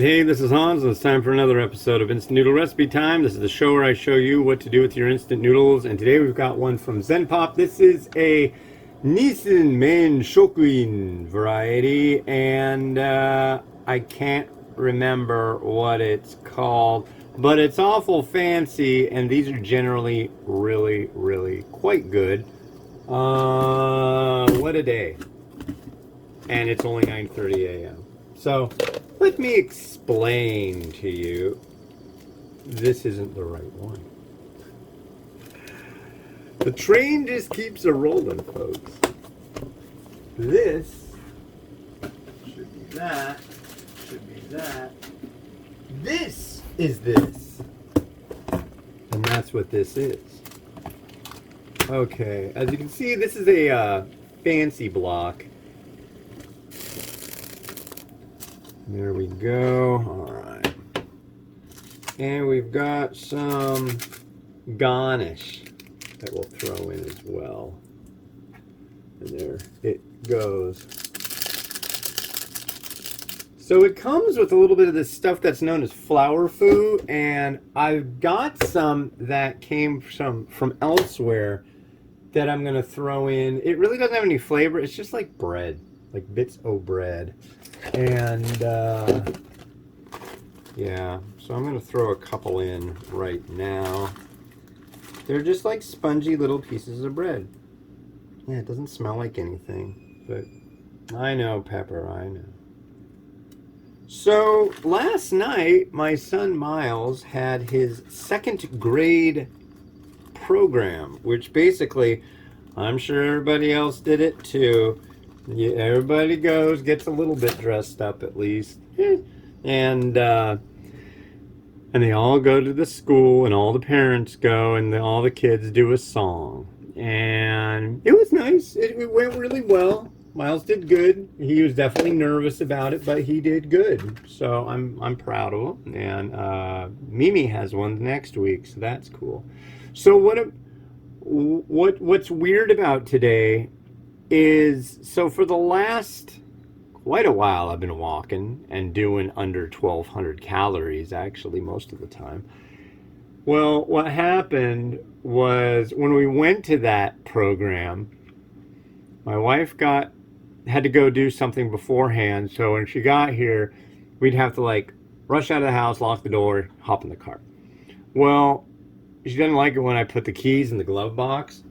Alright, hey, this is Hans, and it's time for another episode of Instant Noodle Recipe Time. This is the show where I show you what to do with your instant noodles, and today we've got one from Zen Pop. This is a Nissin main Shokunin variety, and I can't remember what it's called, but it's awful fancy, and these are generally really quite good. What a day. And it's only 9:30 a.m. So, let me explain to you. This isn't the right one. The train just keeps a rolling, folks. This should be that, should be that. This is this. And that's what this is. Okay, as you can see, this is a fancy block. There we go. Alright. And we've got some garnish that we'll throw in as well. And there it goes. So it comes with a little bit of this stuff that's known as flour foo, and I've got some that came from elsewhere that I'm going to throw in. It really doesn't have any flavor. It's just like bread, like bits of bread. And yeah, so I'm going to throw a couple in right now. They're just like spongy little pieces of bread. Yeah, it doesn't smell like anything, but I know, Pepper, I know. So last night, my son Miles had his second grade program, which basically, I'm sure everybody else did it too. Yeah, everybody goes, gets a little bit dressed up at least, and they all go to the school, and all the parents go, and all the kids do a song, and it was nice. It went really well. Miles did good. He was definitely nervous about it, but he did good. So I'm proud of him. And Mimi has one next week, so that's cool. So what's weird about today is, so for the last quite a while I've been walking and doing under 1,200 calories, actually, most of the time. Well, what happened was when we went to that program, my wife had to go do something beforehand, so when she got here, we'd have to like rush out of the house, lock the door, hop in the car. Well, she doesn't like it when I put the keys in the glove box.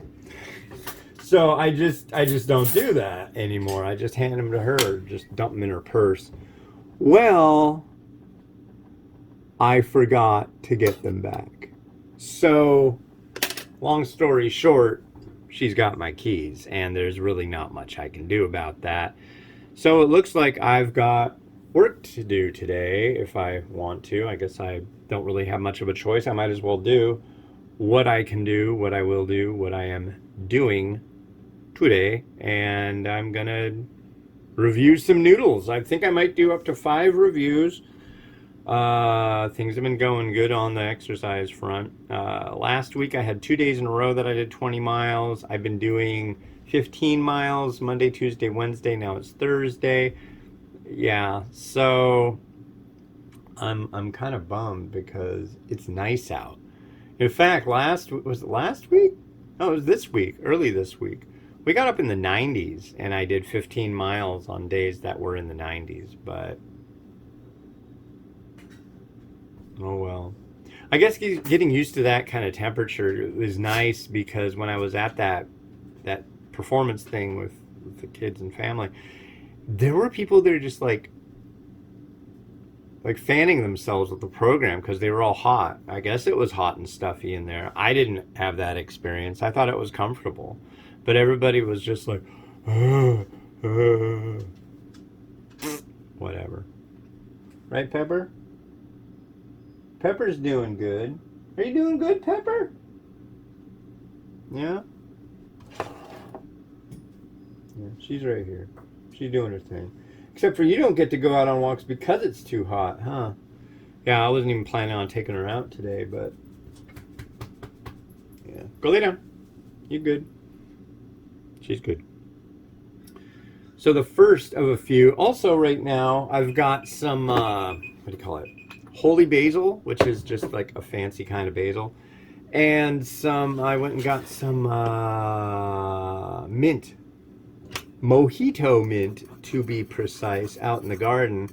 So I just don't do that anymore. I just hand them to her, just dump them in her purse. Well, I forgot to get them back. So, long story short, she's got my keys, and there's really not much I can do about that. So it looks like I've got work to do today if I want to. I guess I don't really have much of a choice. I might as well do what I can do, what I will do, what I am doing today, and I'm gonna review some noodles. I think I might do up to 5 reviews. Things have been going good on the exercise front. Last week I had 2 days in a row that I did 20 miles. I've been doing 15 miles Monday, Tuesday, Wednesday. Now it's Thursday. Yeah, so I'm kind of bummed because it's nice out. In fact, was it last week? No, it was this week, early this week. We got up in the 90s, and I did 15 miles on days that were in the 90s, but oh well. I guess getting used to that kind of temperature is nice, because when I was at that performance thing with the kids and family, there were people that are just like fanning themselves with the program because they were all hot. I guess it was hot and stuffy in there. I didn't have that experience. I thought it was comfortable. But everybody was just like, whatever. Right, Pepper? Pepper's doing good. Are you doing good, Pepper? Yeah? Yeah, she's right here. She's doing her thing. Except for you don't get to go out on walks because it's too hot, huh? Yeah, I wasn't even planning on taking her out today, but yeah. Go lay down. You good. She's good. So the first of a few. Also, right now I've got some what do you call it? Holy basil, which is just like a fancy kind of basil, and some. I went and got some mint, mojito mint to be precise, out in the garden.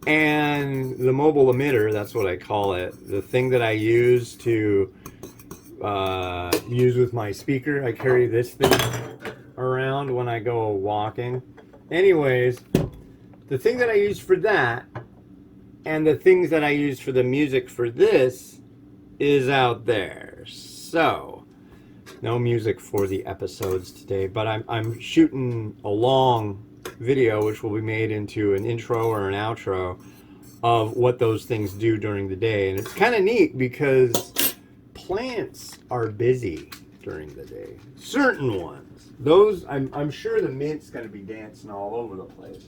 And the mobile emitter, that's what I call it. The thing that I use to use with my speaker. I carry this thing around when I go walking. Anyways, the thing that I use for that and the things that I use for the music for this is out there. So, no music for the episodes today, but I'm shooting a long video which will be made into an intro or an outro of what those things do during the day. And it's kind of neat because plants are busy during the day. Certain ones. Those, I'm sure the mint's going to be dancing all over the place.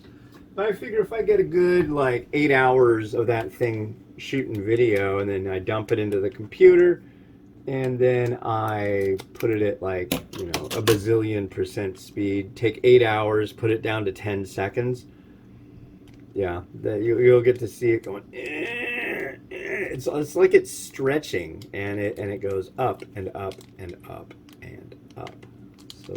But I figure if I get a good, like, 8 hours of that thing shooting video, and then I dump it into the computer, and then I put it at, like, you know, a bazillion % speed, take 8 hours, put it down to 10 seconds. Yeah, you'll get to see it going. It's like it's stretching, and it goes up and up and up and up. So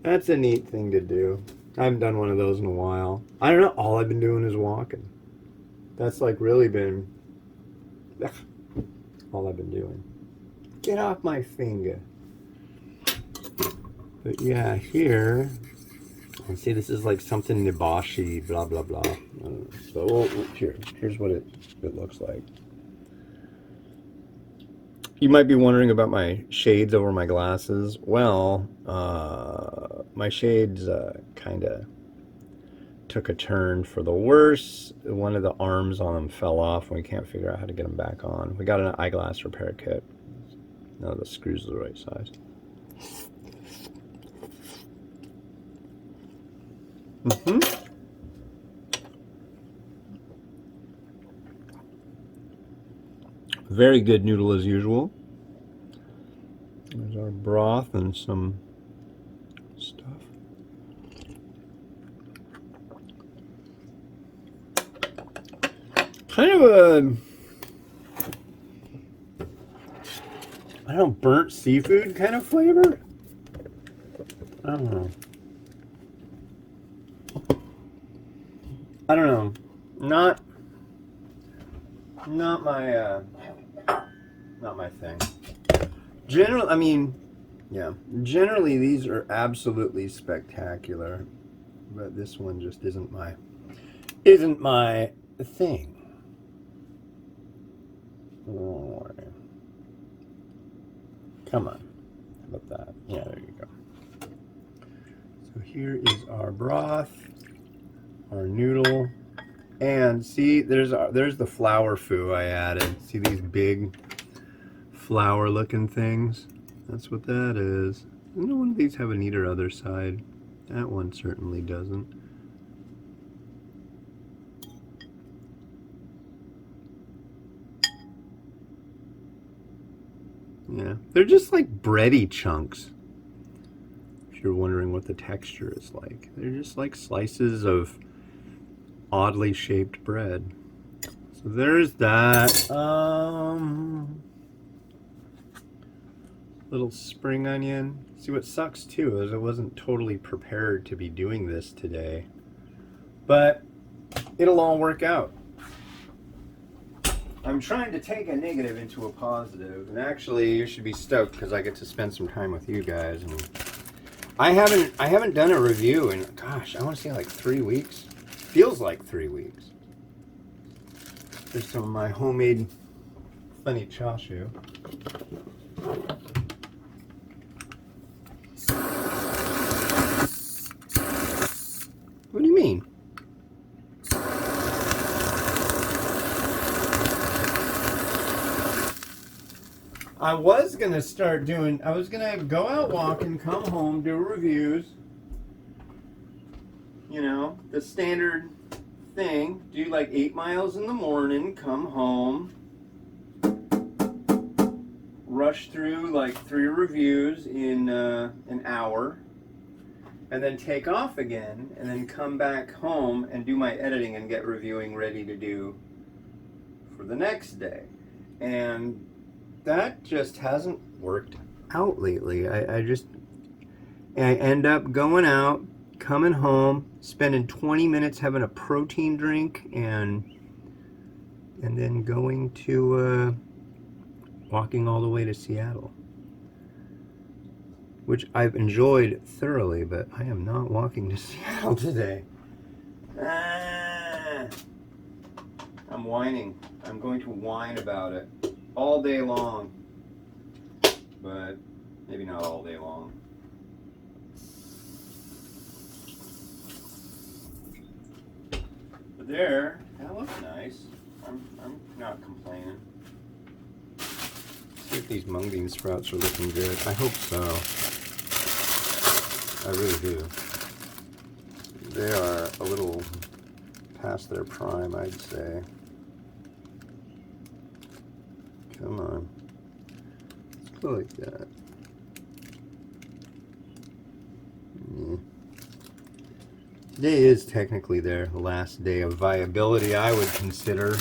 that's a neat thing to do. I haven't done one of those in a while. I don't know. All I've been doing is walking. That's like really been all I've been doing. Get off my finger. But yeah, here. And see, this is like something Niboshi, blah, blah, blah. So here's what it looks like. You might be wondering about my shades over my glasses. Well, my shades kind of took a turn for the worse. One of the arms on them fell off, and we can't figure out how to get them back on. We got an eyeglass repair kit. Now the screws are the right size. Very good noodle as usual. There's our broth and some stuff. Kind of a, I don't know, burnt seafood kind of flavor. I don't know. Not my thing. Generally, I mean, yeah. Generally, these are absolutely spectacular, but this one just isn't my thing. Oh, come on, how about that? Yeah, there you go. So here is our broth, our noodle, and see, there's the flour foo I added. See these big flower looking things? That's what that is. No one of these have a neater other side. That one certainly doesn't. Yeah, they're just like bready chunks. If you're wondering what the texture is like, they're just like slices of oddly shaped bread. So there's that. Little spring onion. See, what sucks too is I wasn't totally prepared to be doing this today, but it'll all work out. I'm trying to take a negative into a positive, and actually you should be stoked because I get to spend some time with you guys. And I haven't done a review in, gosh, I want to say like 3 weeks. Feels like 3 weeks. There's some of my homemade funny chashu. What do you mean? I was going to go out walking, come home, do reviews. You know, the standard thing. Do like 8 miles in the morning, come home, rush through like 3 reviews in an hour, and then take off again, and then come back home and do my editing and get reviewing ready to do for the next day. And that just hasn't worked out lately. I end up going out, coming home, spending 20 minutes having a protein drink, and then going to walking all the way to Seattle, which I've enjoyed thoroughly, but I am not walking to Seattle today. I'm whining. I'm going to whine about it all day long, but maybe not all day long. But there, that looks nice. I'm not complaining. See if these mung bean sprouts are looking good. I hope so. I really do. They are a little past their prime, I'd say. Come on. Let's go like that. Yeah. Today is technically their last day of viability, I would consider.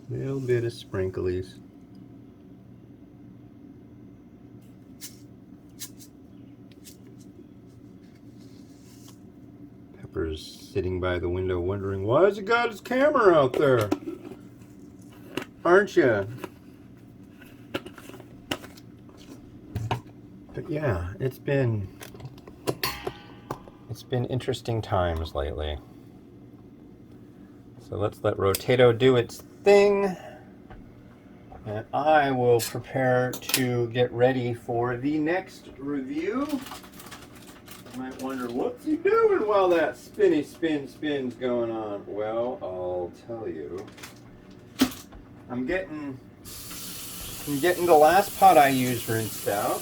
Little bit of sprinklies. Pepper's sitting by the window wondering, why has he got his camera out there? Aren't you? But yeah, it's been interesting times lately. So let's let Rotato do its thing, and I will prepare to get ready for the next review. You might wonder, what's he doing while that spin's going on? Well, I'll tell you. I'm getting the last pot I used rinsed out.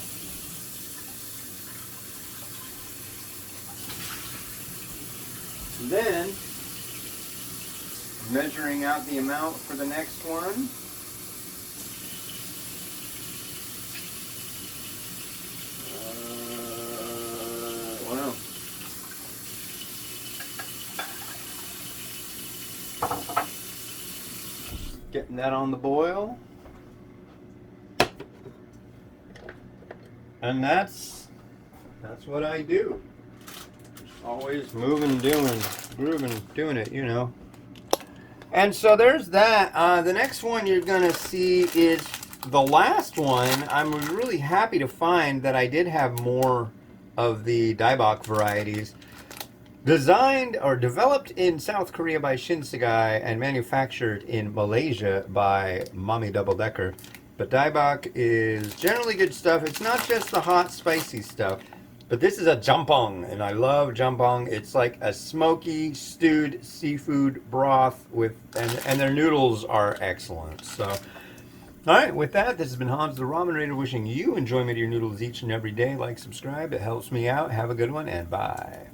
Then measuring out the amount for the next one. Wow. Getting that on the boil. And that's what I do. Always moving, doing, grooving, doing it, you know. And so there's that. The next one you're going to see is the last one. I'm really happy to find that I did have more of the Daibak varieties. Designed or developed in South Korea by Shinsegai and manufactured in Malaysia by Mami Double Decker. But Daibak is generally good stuff. It's not just the hot, spicy stuff. But this is a jampong, and I love jampong. It's like a smoky, stewed seafood broth with, and their noodles are excellent. So, all right, with that, this has been Hans the Ramen Raider wishing you enjoyment of your noodles each and every day. Like, subscribe, it helps me out. Have a good one, and bye.